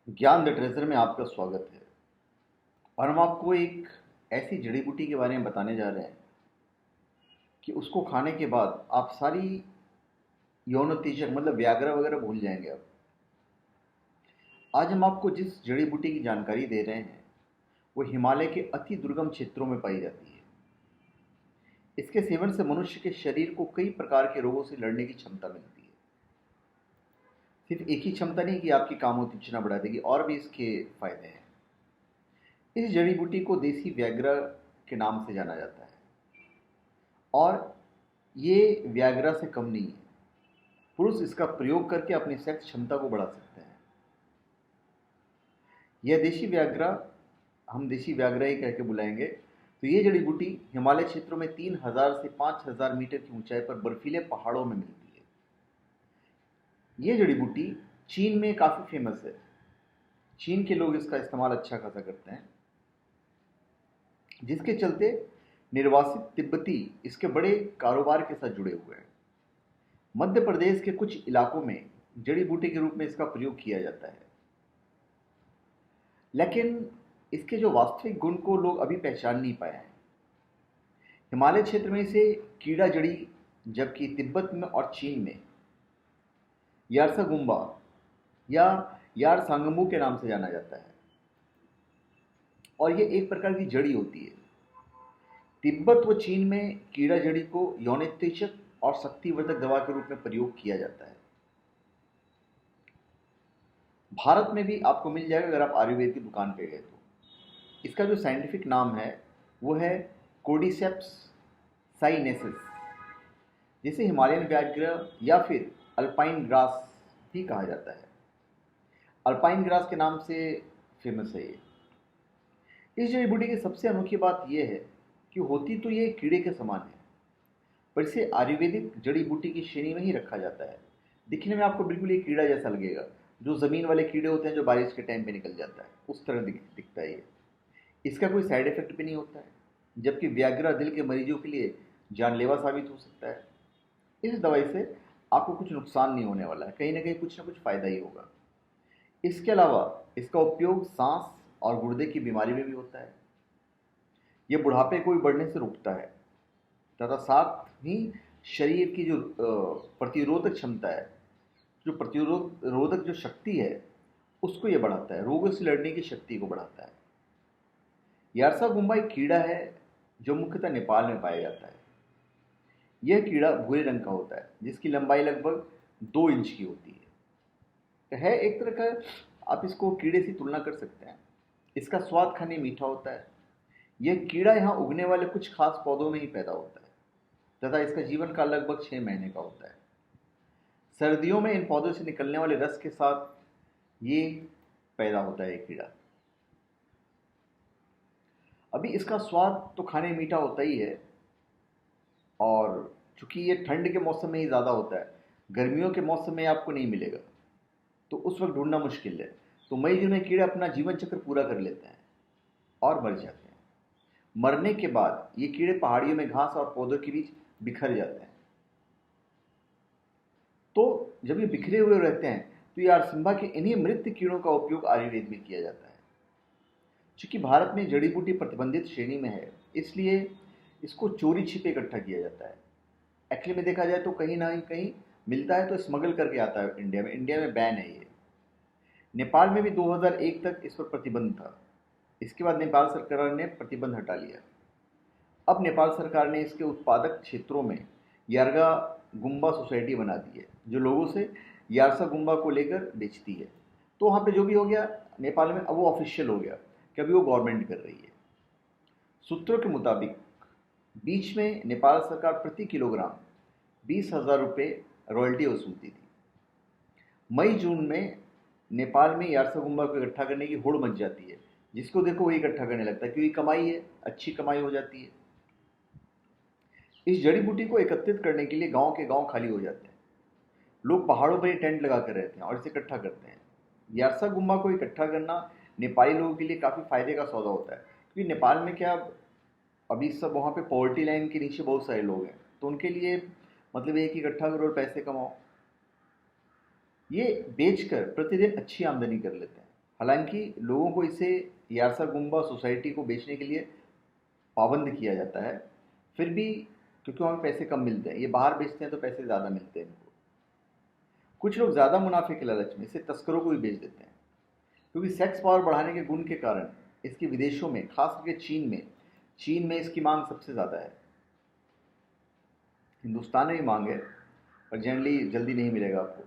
ज्ञान the treasure में आपका स्वागत है। और हम आपको एक ऐसी जड़ी बूटी के बारे में बताने जा रहे हैं कि उसको खाने के बाद आप सारी यौनोत्तेजक मतलब व्याग्रा वगैरह भूल जाएंगे। अब आज हम आपको जिस जड़ी बूटी की जानकारी दे रहे हैं वो हिमालय के अति दुर्गम क्षेत्रों में पाई जाती है। इसके सेवन से मनुष्य के शरीर को कई प्रकार के रोगों से लड़ने की क्षमता मिलती है। सिर्फ एक ही क्षमता नहीं कि आपकी कामोत्तेजना बढ़ा देगी, और भी इसके फायदे हैं। इस जड़ी बूटी को देसी व्याग्रा के नाम से जाना जाता है और ये व्याग्रा से कम नहीं है। पुरुष इसका प्रयोग करके अपनी सेक्स क्षमता को बढ़ा सकते हैं। यह देशी व्याग्रा हम देशी व्याग्रा ही कह के बुलाएंगे। तो ये जड़ी बूटी हिमालय क्षेत्रों में 3000 से 5000 मीटर की ऊंचाई पर बर्फीले पहाड़ों में मिलती है। ये जड़ी बूटी चीन में काफ़ी फेमस है। चीन के लोग इसका इस्तेमाल अच्छा खासा करते हैं, जिसके चलते निर्वासित तिब्बती इसके बड़े कारोबार के साथ जुड़े हुए हैं। मध्य प्रदेश के कुछ इलाकों में जड़ी बूटी के रूप में इसका प्रयोग किया जाता है, लेकिन इसके जो वास्तविक गुण को लोग अभी पहचान नहीं पाए हैं। हिमालय क्षेत्र में इसे कीड़ा जड़ी, जबकि तिब्बत में और चीन में यारसागुम्बा या यार सांगमू के नाम से जाना जाता है। और ये एक प्रकार की जड़ी होती है। तिब्बत व चीन में कीड़ा जड़ी को यौनोत्तेजक और शक्तिवर्धक दवा के रूप में प्रयोग किया जाता है। भारत में भी आपको मिल जाएगा अगर आप आयुर्वेद की दुकान पे गए तो। इसका जो साइंटिफिक नाम है वो है कोर्डिसेप्स साइनेसिस, जिसे हिमालयन व्याघ्र या फिर अल्पाइन ग्रास भी कहा जाता है। अल्पाइन ग्रास के नाम से फेमस है ये। इस जड़ी बूटी की सबसे अनोखी बात यह है कि होती तो ये कीड़े के समान है, पर इसे आयुर्वेदिक जड़ी बूटी की श्रेणी में ही रखा जाता है। दिखने में आपको बिल्कुल ये कीड़ा जैसा लगेगा, जो ज़मीन वाले कीड़े होते हैं जो बारिश के टाइम पे निकल जाता है, उस तरह दिखता है ये। इसका कोई साइड इफेक्ट भी नहीं होता है, जबकि व्याग्रा दिल के मरीजों के लिए जानलेवा साबित हो सकता है। इस दवाई से आपको कुछ नुकसान नहीं होने वाला है, कहीं ना कुछ फ़ायदा ही होगा। इसके अलावा इसका उपयोग सांस और गुर्दे की बीमारी में भी होता है। यह बुढ़ापे को भी बढ़ने से रोकता है तथा साथ ही शरीर की जो प्रतिरोधक क्षमता है, जो प्रतिरोधक जो शक्ति है, उसको ये बढ़ाता है, रोगों से लड़ने की शक्ति को बढ़ाता है। यारसागुम्बा एक कीड़ा है जो मुख्यतः नेपाल में पाया जाता है। यह कीड़ा भूरे रंग का होता है, जिसकी लंबाई लगभग 2 इंच की होती है एक तरह का, आप इसको कीड़े से तुलना कर सकते हैं। इसका स्वाद खाने मीठा होता है। यह कीड़ा यहाँ उगने वाले कुछ खास पौधों में ही पैदा होता है तथा इसका जीवन काल लगभग 6 महीने का होता है। सर्दियों में इन पौधों से निकलने वाले रस के साथ ये पैदा होता है कीड़ा। अभी इसका स्वाद तो खाने मीठा होता ही है, और चूंकि ये ठंड के मौसम में ही ज़्यादा होता है, गर्मियों के मौसम में आपको नहीं मिलेगा, तो उस वक्त ढूंढना मुश्किल है। तो मई जून में कीड़े अपना जीवन चक्र पूरा कर लेते हैं और मर जाते हैं। मरने के बाद ये कीड़े पहाड़ियों में घास और पौधों के बीच बिखर जाते हैं। तो जब ये बिखरे हुए रहते हैं तो ये आरसिम्बा के इन्हीं मृत कीड़ों का उपयोग आयुर्वेद में किया जाता है। चूंकि भारत में जड़ी बूटी प्रतिबंधित श्रेणी में है, इसलिए इसको चोरी छिपे इकट्ठा किया जाता है। एक्चुअली में देखा जाए तो कहीं ना कहीं मिलता है तो स्मगल करके आता है इंडिया में। इंडिया में बैन है ये। नेपाल में भी 2001 तक इस पर प्रतिबंध था। इसके बाद नेपाल सरकार ने प्रतिबंध हटा लिया। अब नेपाल सरकार ने इसके उत्पादक क्षेत्रों में यारगा गुम्बा सोसाइटी बना दी है, जो लोगों से यारसा गुम्बा को लेकर बेचती है। तो वहाँ पे जो भी हो गया नेपाल में, अब वो ऑफिशियल हो गया कि अभी वो गवर्नमेंट कर रही है। सूत्रों के मुताबिक बीच में नेपाल सरकार प्रति किलोग्राम 20,000 रुपये रॉयल्टी वसूलती थी। मई जून में नेपाल में यारसागुम्बा को इकट्ठा करने की होड़ मच जाती है। जिसको देखो वही इकट्ठा करने लगता है, क्योंकि कमाई है, अच्छी कमाई हो जाती है। इस जड़ी बूटी को एकत्रित करने के लिए गांव के गांव खाली हो जाते हैं। लोग पहाड़ों पर ही टेंट लगा कर रहते हैं और इसे इकट्ठा करते हैं। यारसागुम्बा को इकट्ठा करना नेपाली लोगों के लिए काफ़ी फायदे का सौदा होता है, क्योंकि नेपाल में क्या, अभी सब वहाँ पे पॉवर्टी लाइन के नीचे बहुत सारे लोग हैं, तो उनके लिए मतलब ये कि इकट्ठा करो और पैसे कमाओ। ये बेचकर प्रतिदिन अच्छी आमदनी कर लेते हैं। हालांकि लोगों को इसे यारसागुम्बा सोसाइटी को बेचने के लिए पाबंद किया जाता है, फिर भी क्योंकि वहाँ पैसे कम मिलते हैं, ये बाहर बेचते हैं तो पैसे ज़्यादा मिलते हैं इनको। कुछ लोग ज़्यादा मुनाफे के लालच में इसे तस्करों को भी बेच देते हैं, क्योंकि सेक्स पावर बढ़ाने के गुण के कारण इसकी विदेशों में, खास करके चीन में इसकी मांग सबसे ज़्यादा है। हिंदुस्तान में भी मांग है, पर जनरली जल्दी नहीं मिलेगा आपको।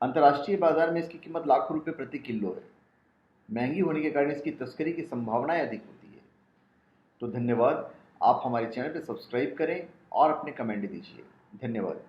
अंतर्राष्ट्रीय बाजार में इसकी कीमत लाखों रुपए प्रति किलो है। महंगी होने के कारण इसकी तस्करी की संभावनाएं अधिक होती है। तो धन्यवाद, आप हमारे चैनल पर सब्सक्राइब करें और अपने कमेंट दीजिए। धन्यवाद।